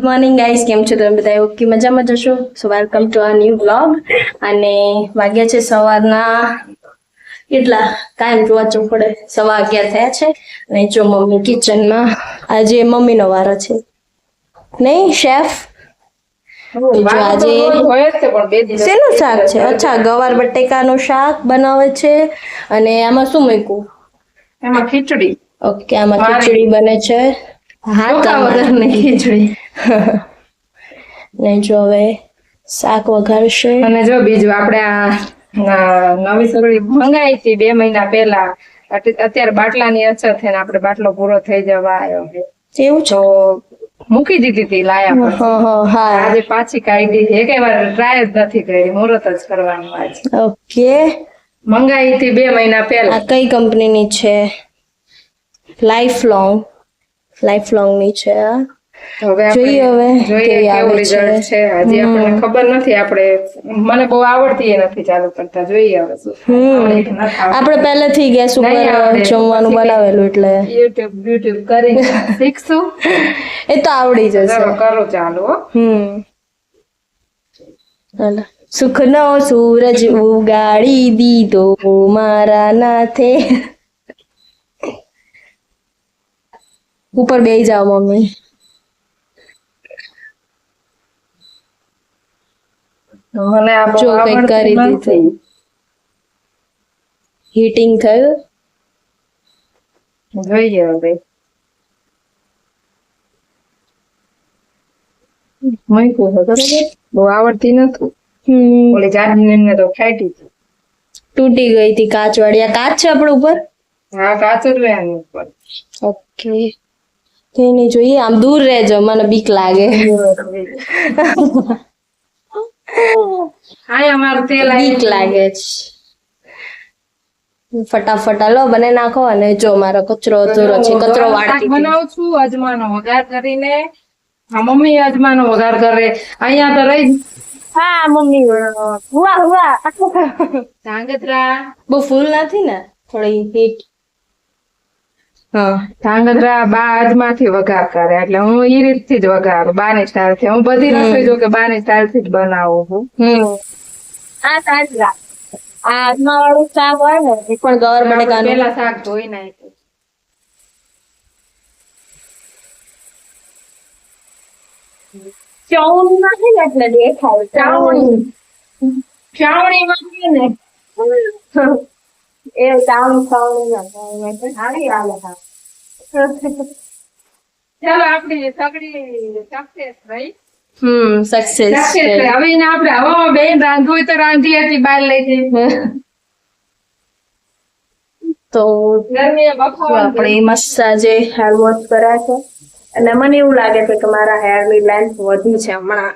Morning guys, કેમ છો તમે બધા? ઓકે, મજામાં જશો? સો વેલકમ ટુ આ ન્યૂ વ્લોગ. અને વાગ્યા છે સવારના કેટલા ટાઈમ જોવા જવું પડે, 11:15 થયા છે. અને જો મમ્મી કિચનમાં, આજે મમ્મીનો વારો છે નહીં શેફ? જો આજે શેનું શાક છે? અચ્છા, ગવાર બટેકાનું શાક બનાવે છે. અને આમાં શું મૂક્યું? એમાં ખીચડી. ઓકે, આમાં ખીચડી બને છે. હા, તમારે ખીચડી. ને જો હવે શાક વઘારશે. અને જો બીજું આપણે આ નવી સગડી મંગાવી હતી 2 મહિના પહેલા. અત્યારે બાટલાની અછત છે ને આપણે બાટલો પૂરો થઈ જવા આવ્યો છે. એવું છે? તો મૂકી દીધી હતી લાયા પછી. આજે પાછી કાઢી. એક વાર ટ્રાય જ નથી કરી, મુહૂર્ત જ કરવાનું આજે. ઓકે, મંગાવી હતી 2 મહિના પહેલા. આ કઈ કંપનીની છે? લાઈફ લોંગ ની છે. જોઈએ હવે કેવું રિઝલ્ટ છે. હજી આપણને ખબર નથી. મને બહુ આવડતી નથી ચાલુ કરતા. જોઈએ હવે શું. આપણે પહેલેથી ગેસ ઉપર જમવાનું બનાવેલું એટલે યુટ્યુબ કરી શીખશું. એ તો આવડી જશે. કરો ચાલુ. સુખનો સૂરજ ઉગાડી દીધો મારા નાથે. ઉપર બેસી જાઓ મમ્મી. મને જો કઈક કરી દીધું. હીટિંગ થયું. જોઈએ હવે. બહુ આવડતી નથી. ઓલી જાનીને તો ફાટી તૂટી ગઈ હતી કાચ વાળી. આ કાચ છે આપડે ઉપર? હા, કાચ જ આની ઉપર. ઓકે, કઈ નહીં, જોઈએ. આમ દૂર રહેજો, મને બીક લાગે. હા, અમારું તેલ બીક લાગે છે. ફટાફટ લો બને નાખો. અને જો મારો કચરો અધૂરો છે, કચરો વાળતી બનાવું છું. અજમાનો વઘાર કરીને. હા, મમ્મી અજમાનો વઘાર કરે. અહીંયા તો રહી. હા મમ્મી, ધાંગધ્રા બહુ ફૂલ નથી ને, થોડી હીટ. હા, ધાંગધ્રા બા અજમાથી વઘાર કરે એટલે હું ઈ રીતથી જ વઘારું, બાની સ્ટાઇલ થી. હું બધી રસોઈ જો કે બાની સ્ટાઇલ થી જ બનાવું છું. આ તાજરા આ અજમા વાળું શાક હોય ને, એ પણ ગવાર બટેકાનું. પેલા શાક ધોઈ નાખ્યું. ચાવણી નાખી ને એટલે દેખાય. ચાવણી નાખી ને એ ચાવણી સારી આવે. ચાલો, આપડી સગડી સક્સેસ ભાઈ. સક્સેસ. હવે આપણે હવામાં બેન રાંધવું હોય તો રાંધી હતી, બહાર લઈ જઈ. તો આપણે મસ્ત આજે હેર વોશ કર્યા છે. અને મને એવું લાગે છે કે મારા હેર ની લેન્થ વધી છે હમણાં.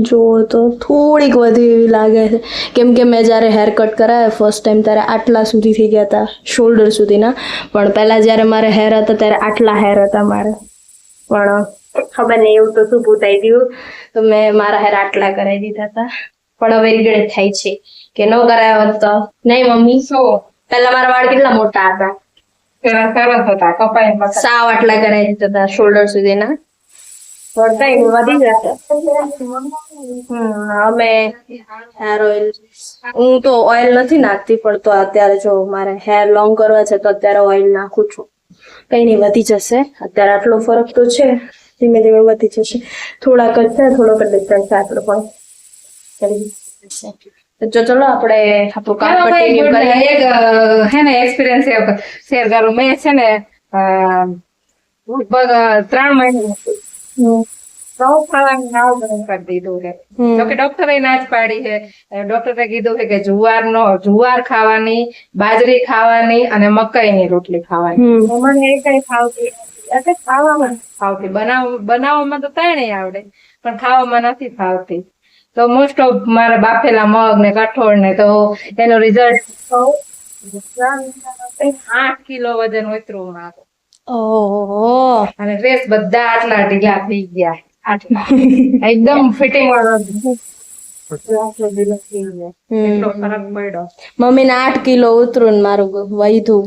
જો તો થોડીક વધી એવી લાગે છે, કેમ કે મેં જ્યારે હેર કટ કરાયા ફર્સ્ટ ટાઈમ ત્યારે આટલા સુધી થઈ ગયા હતા, શોલ્ડર સુધીના. પણ પહેલા જ્યારે મારે હેર હતા ત્યારે આટલા હેર હતા મારે. પણ ખબર નહીં એવું તો શું ભૂતાઈ ગયું, તો મેં મારા હેર આટલા કરાવી દીધા હતા. પણ હવે રિગ્રેટ થાય છે કે ન કરાયા હોત તો. નહીં મમ્મી? શું? પહેલા મારા વાળ કેટલા મોટા હતા, સરસ હતા, કપાઈ સાવ આટલા કરાવી દીધા હતા શોલ્ડર સુધીના. વધી જશે. અમે હેર ઓઇલ, હું તો ઓઇલ નથી નાખતી, પણ તો અત્યારે જો મારે હેર લોંગ કરવા છે તો અત્યારે ઓઇલ નાખું છું. કઈ નહીં, વધી જશે. અત્યારે આટલો ફરક તો છે, ધીમે ધીમે વધી જશે. થોડાક જ છે, થોડોક ડિફરન્સ છે આટલો પણ. જો ચલો આપણે આપણું કામ કન્ટિન્યુ કરીએ. એક હે ને એક્સપિરિયન્સ શેર કરું. મેં છે ને 3 મહિના કરી દીધું છે. જોકે ડોક્ટરે ના જ પાડી છે. ડોક્ટરે કીધું છે કે જુવાર ખાવાની, બાજરી ખાવાની અને મકાઈની રોટલી ખાવાની. મને એ કઈ ફાવતી બનાવવામાં તો ત્રણેય આવડે, પણ ખાવામાં નથી ફાવતી. તો મોસ્ટ ઓફ મારા બાફેલા મગ ને કઠોળ ને, તો એનો રિઝલ્ટ 8 કિલો વજન ઉતરું મારું. અને ડ્રેસ બધા આટલા ઢીલા થઈ ગયા. એકદમ ફિટિંગ વાળો. એટલો ફરક પડ્યો. મમ્મી ને 8 કિલો ઉતરું ને મારું વધ્યું.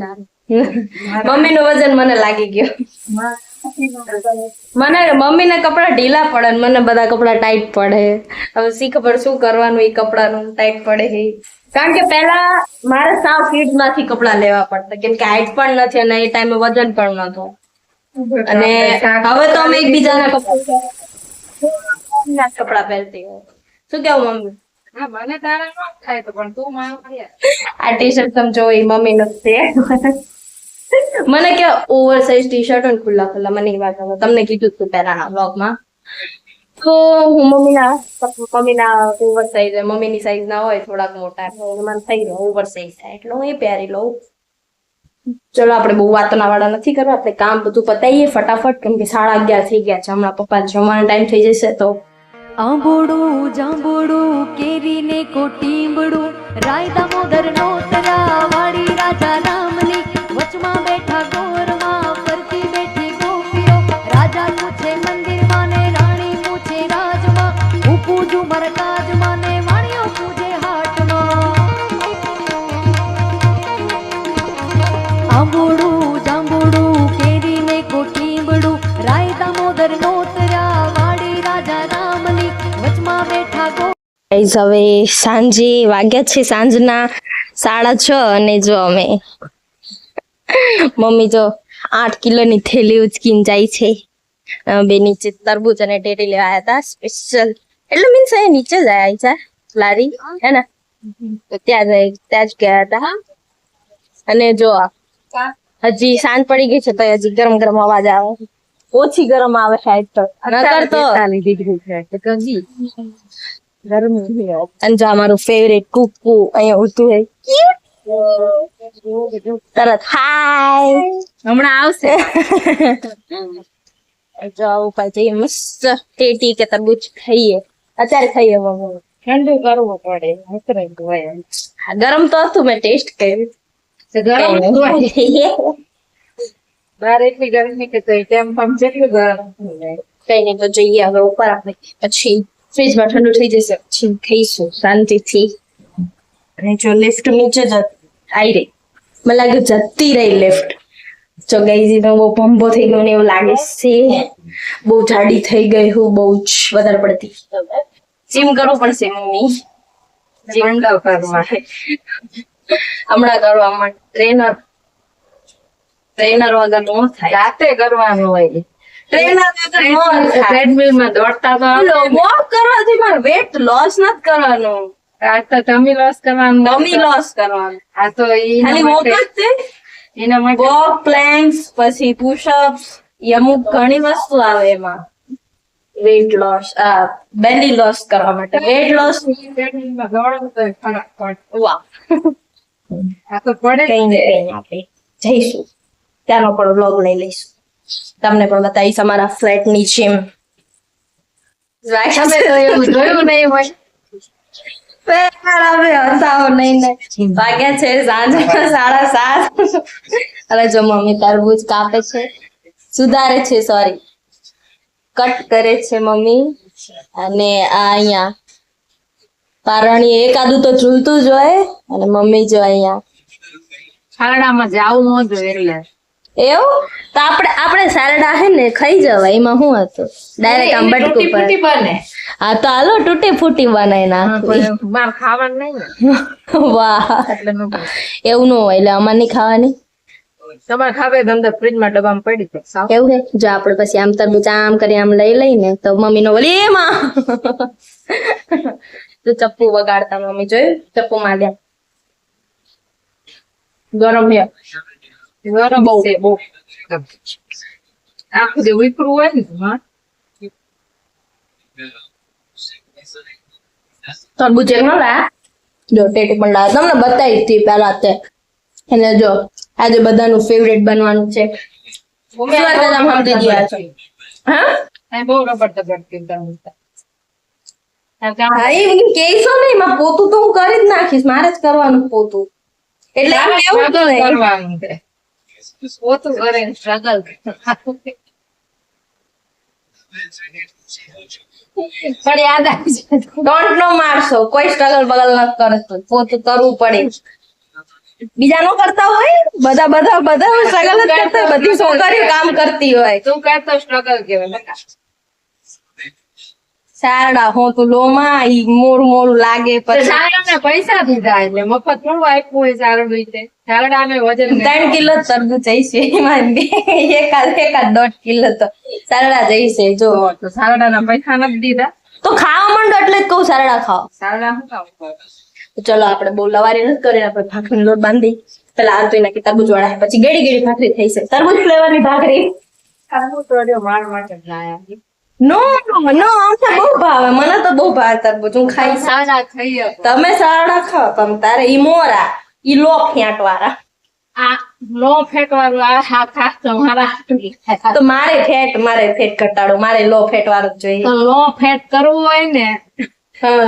મમ્મી નું વજન મને લાગી ગયો. મને મમ્મીના કપડા ઢીલા પડે ને મને બધા કપડા ટાઈટ પડે. હવે શી ખબર શું કરવાનું એ કપડાનું ટાઈટ પડે એ. કારણ કે પહેલા મારે સાવ કિડ્સ માંથી કપડા લેવા પડતા કેમ કે હાઈટ પણ નથી અને એ ટાઈમે વજન પણ નતો. અને હવે તો અમે એકબીજાના કપડા પહેરતી હોય. શું કેવું મમ્મી? હા મને તારા નો થાય તો પણ તું મારું આ ટી શર્ટ તમે જોઈ મમ્મી નથી. મને કે ઓવર સાઇઝ ટી શર્ટ હોય ને ખુલ્લા ખુલ્લા મને એ વાત તમને કીધું હતું પહેલાના બ્લોગમાં. તો હું મમ્મીના ઓવર સાઇઝ હોય મમ્મીની સાઇઝ ના હોય થોડાક મોટા મને થઈ જાય ઓવર સાઇઝ થાય એટલે હું એ પહેરી લઉં. ચલો આપણે બહુ વાતોના વાળા નથી કરવા આપણે કામ બધું પતાવીએ ફટાફટ કેમ કે 11:30 થઈ ગયા છે હમણાં પપ્પા જમવાનો ટાઈમ થઈ જશે તો. આંબોડું જાંબોડું કેરીને કોટીંબડું રાય દામોદર નો તરા વાડી રાજા રામની વચમાં બેઠા ગોરમાં ફરતી બેઠી ગોપીઓ રાજા પૂછે મંદિરમાં ને રાણી પૂછે રાજમાં હું પૂજું મરકાજમાં ને વાણીઓ પૂજે હાટમાં આંબોડું જાંબોડું કેરીને કોટીંબડું રાય દામોદર નો તરા વાડી રાજા રામની વચમાં બેઠા ગો ગાઈઝ હવે સાંજે વાગ્યા છે સાંજના 6:30 અને જો અમે મમ્મી જો 8 કિલોની થેલી ઉચકીને જાય છે. બે નીચે તરબૂચ અને ટેટી લેવા આવ્યા હતા સ્પેશિયલ એટલે મીન્સ એ નીચે જ આવ્યા છે લારી હે ને તો ત્યાં જ ગયા હતા. અને જો હજી સાંજ પડી ગઈ છે તો હજી ગરમ ગરમ અવાજ આવે ઓછી ગરમ આવે સાઈડ તો નકર તો અને જો અમારું ફેવરેટ કુકુ અહીંયા ઉતું હે તરત હાય હમણાં આવશે. જો આવું પાછી મસ્ત ટેટી કે તરબૂચ ખાઈએ અત્યારે ખાઈએ મમ્મી ઠંડુ કરવું પડે ગરમ તો હતું મેં ટેસ્ટ કર્યું ગરમ બહાર એટલી ગરમી કે તો ટેમ્પમ જેટલું ગરમ કઈ નહીં તો જઈએ હવે ઉપર આપણે પછી ફ્રીજમાં ઠંડુ થઈ જશે પછી ખાઈશું શાંતિથી. અને જો લિફ્ટ નીચે જ આવી રહી મને લાગે જતી રહી લિફ્ટ. જો ગઈ નો બહુ ભંભો થઈ ગયો ને એવું લાગે છે બહુ જાડી થઈ ગઈ હું બહુ જ વધારે પડતી. જીમ કરવું પડશે મમ્મી જીમ કરવા હમણાં કરવામાં ટ્રેનર વગર નો થાય જાતે કરવાનું હોય ટ્રેનર વગર નો થાય. ટ્રેડમિલ માં દોડતા તો વોક કરવાથી મારે વેટ લોસ નથી કરવાનું આ તો ટમી લોસ કરવાનું ટમી લોસ કરવાનું આ તો ખાલી વોક જ છે એના માટે વોક પ્લેન્ક્સ પછી પુશઅપ્સ અમુક ઘણી વસ્તુ આવે એમાં વેટ લોસ બેલી લોસ કરવા માટે વેટ લોસ ટ્રેડમિલ માં દોડવું તો ફરક પડે વાહ આ તો પડે કઈ ને કઈ આપણે જઈશું ત્યાંનો પણ વ્લોગ લઈ લઈશું તમને પણ બતાવીશ અમારા ફ્લેટ ની જીમ. તમે તો એવું જોયું નહીં હોય વાગ્યા છે સાંજના 7:30 અને જો મમ્મી તરબૂચ કાપે છે સુધારે છે સોરી કટ કરે છે મમ્મી. અને આ અહીંયા પારણી એકાદું તો ઝૂલતું જ હોય અને મમ્મી જો અહીંયા ખાડામાં જાવું ન જોઈએ એટલે એવું તો આપણે સારડા હે ને ખાઈ જવાય એમાં શું હતું ડાયરેક્ટ આમ બટકું પર બને હા તો હાલો તૂટી ફૂટી બનાવી નાખવી માર ખાવાનું નહીં ને વાહ એટલે ન બને. એવું ન હોય એટલે અમારે નહીં ખાવાની તમારે ખાવે તો અંદર ફ્રીજમાં ડબ્બામાં પડી છે સાવ એવું છે જો આપણે પછી આમ તરબૂચ આમ કરી આમ લઈ લઈને તો મમ્મી નો બોલી એમાં તો ચપ્પુ વગાડતા મમ્મી જોયું ચપ્પુ માર્યા ગરમ છે ગરમ છે બહુ આખું જે વિપરું હોય ને હા તરબૂચ એક નો લાયા જો ટેટી પણ લાયા તમને બતાવી હતી પેલા તે અને જો આજે બધાનું ફેવરેટ બનવાનું છે હા બહુ રબર દબડતી તરબૂચ હા એ કહેશો ને એમાં પોતું તો હું કરી જ નાખીશ મારે જ કરવાનું પોતું એટલે એમ એવું જ નહીં. કરવાનું છે પોતું કરે સ્ટ્રગલ પણ યાદ આવી જાય ડોન્ટ નો મારશો કોઈ સ્ટ્રગલ બગલ ન કરે તો પોતું કરવું પડે બીજા નો કરતા હોય, બધા બધા બધા સ્ટ્રગલ જ કરતા હોય, બધી છોકરીઓ કામ કરતી હોય. તું કરતો સ્ટ્રગલ કેવાય. સારડા હો તું લોમાં ઈ મોરું મોરું લાગે પછી સારડાને પૈસા દીધા એટલે મફત થોડું આપ્યું હોય સારડું રીતે. સારડાને વજન 3 કિલો તરબૂચ જઈશે એમાં એકાદ 1.5 કિલો તો સારડા જઈશે જો. તો સારડાના પૈસા નથી દીધા. તો ખાવા માંડો એટલે જ કહું સારડા ખાઓ. સારડા શું કામ કરે? તો ચલો આપણે બહુ લવારી નથી કરીને આપણે ભાખરીનો લોટ બાંધી પેલા આ તો એના કે તરબૂચ વાળા છે, પછી ગેડી ગેડી ભાખરી થઈ છે. તરબૂચ ફ્લેવરની ભાખરી. માર માટે જ લાયા. નો નો આમને બહુ ભાવે, મને તો બહુ ભાવે તરબૂચ, હું ખાઈ. સારડા ખાઈએ. તમે સારડા ખાઓ, તમે તારે ઈ મોરા ઈ લો ફ્યાટ વાળા. આ નો ફેટવાળું આ ખાસ તો મારા તો મારે ફેટ ઘટાડો, મારે લો ફેટ વાળું જ જોઈએ. તો લો ફેટ કરવું હોય ને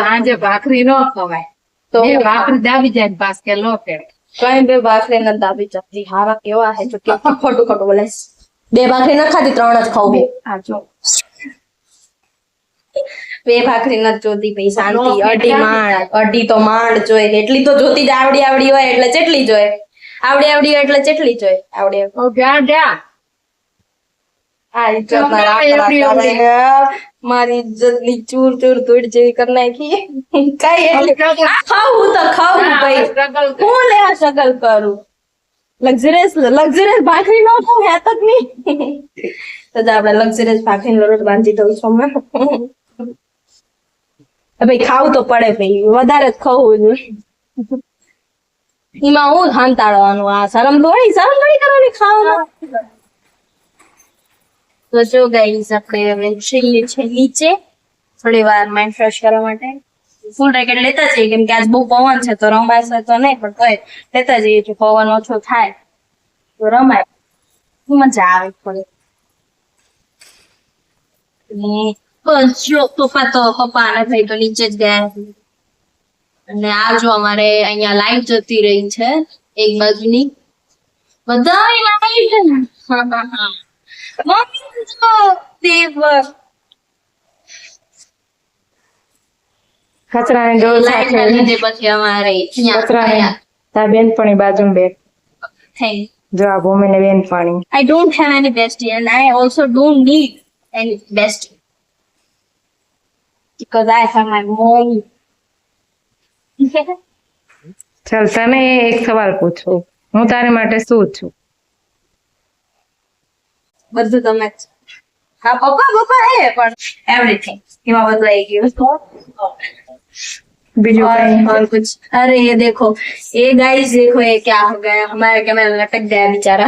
આજે ભાખરી ન ખવાય. તો બે ભાખરી દાબી જાય પાસ કે લો ફેટ. કઈ બે ભાખરી નથી દાબી જતી. હારા કેવા હે જો કે ખોટું ખોટું બોલે. 2 ભાખરી ન ખાધી, 3 જ ખાવું. આ જો 2 ભાખરી નથી જોતી ભાઈ, શાંતિ. અઢી તો માંડ જોઈએ, એટલી તો જોતી જ. આવડી આવડી હોય એટલે જેટલી જોઈએ, આવડી આવડી હોય એટલે જેટલી જોઈએ. આવડી જ્યાં જ્યાં આ ઇજ્જતના રાખડા કરે. મારી ઇજ્જતની ચૂર ચૂર ધૂળ જેવી કરી નાખી. કઈ એટલી આ ખાવું તો ખાવું ભાઈ, સ્ટ્રગલ હું લે આ સ્ટ્રગલ કરું. લક્ઝરિયસ ભાખરી નો ખાવ હે તક નહીં. તો આપણે લક્ઝરિયસ ભાખરીનો લોટ બાંધી દઉં છું હમણાં. ભાઈ ખાવું તો પડે ભાઈ, વધારે જ ખાવું જોઈએ. એમાં હું હાંતાડવાનું, આ શરમ થોડી કરવાની ખાવામાં. તો જો ગાઈસ આપણે હવે જઈએ છે નીચે થોડી વાર માઇન્ડ ફ્રેશ કરવા માટે. ફૂલ રેકેટ લેતા જઈએ કેમ કે આજ બહુ પવન છે, તો રમાશે તો નહીં, પણ તોય લેતા જઈએ જો પવન ઓછો થાય તો રમાય, મજા આવે થોડી. બસ જો પપ્પા અને ભાઈ તો નીચે જ ગયા. અને આ જો અમારે અહીંયા લાઈટ જતી રહી છે એક બાજુની, બધા લાઈટ. કચરાની ડોલ સાથે પછી અમારે કચરાની તાર બેનપણી બાજુ બેઠ. જો આ ભૂમિને બેનપણી. I don't have any bestie and I also don't need any bestie because I have my mom. ચાલ તને એક સવાલ પૂછું, હું તારી માટે શું છું? બધું તમે જ. હા પપ્પા હે પણ everything એમાં બધું આવી ગયું. બીજું કઈ? और कुछ अरे ये देखो ये गाइस देखो ये क्या हो गया, हमारे कैमरा लटक गया बेचारा.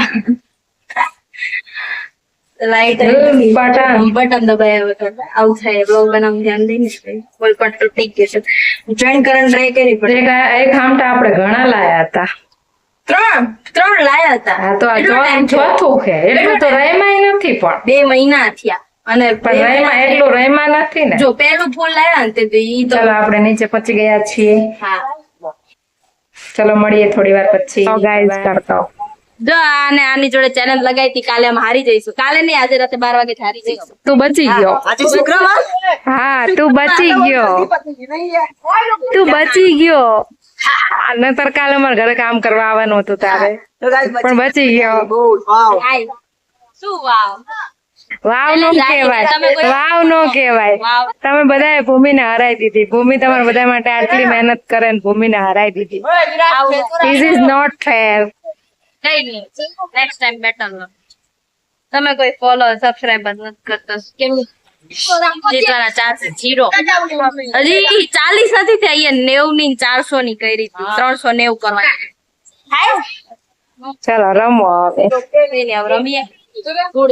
लाइट बटन दबाया हुआ था, आउट है ब्लॉग बनाने ध्यान देने पे બોલ પણ તો ઠીક છે. જોઈન કરન ટ્રાય કરી પણ એક આમટા આપણે ઘણા લાયા હતા. ત્રણ લાયા હતા. હા તો આ ચોથું છે. એટલું તો રહીમાં નથી, પણ 2 મહિના થયા અને પણ રહીમાં એટલું રહીમાં નથી ને. જો પેલું ફૂલ લાયા ને તે ઈ તો ચલો આપણે નીચે પહોંચી ગયા છીએ. હા ચલો મળીએ થોડી વાર પછી. ગાઈસ કરતો જો આની જોડે ચેલેન્જ લગાવી હતી, કાલે અમે હારી જઈશું. કાલે નહીં, આજે રાતે 12 વાગે હારી જઈશું. તું બચી ગયો. આજે શુક્રવાર. હા તું બચી ગયો. નતર કાલે અમારા ઘરે કામ કરવા આવવાનું હતું તારે, પણ બચી ગયો. શું વાવ વાવ નો કહેવાય. તમે બધાએ ભૂમિને હરાઈ દીધી. ભૂમિ તમારા બધા માટે આટલી મહેનત કરે ને ભૂમિને હરાઈ દીધી. This is not fair. કઈ નહીં, નેક્સ્ટ ટાઈમ બેટર. તમે કોઈ ફોલો સબસ્ક્રાઇબ નથી કરતા કેમ? જીતવાના ચાન્સીસ 0. હજી 40 નથી થઈ, 90 ની 400 ની કરી હતી. 390 કરવાની. ચલો રમો હવે. રમીએ. ગુડ.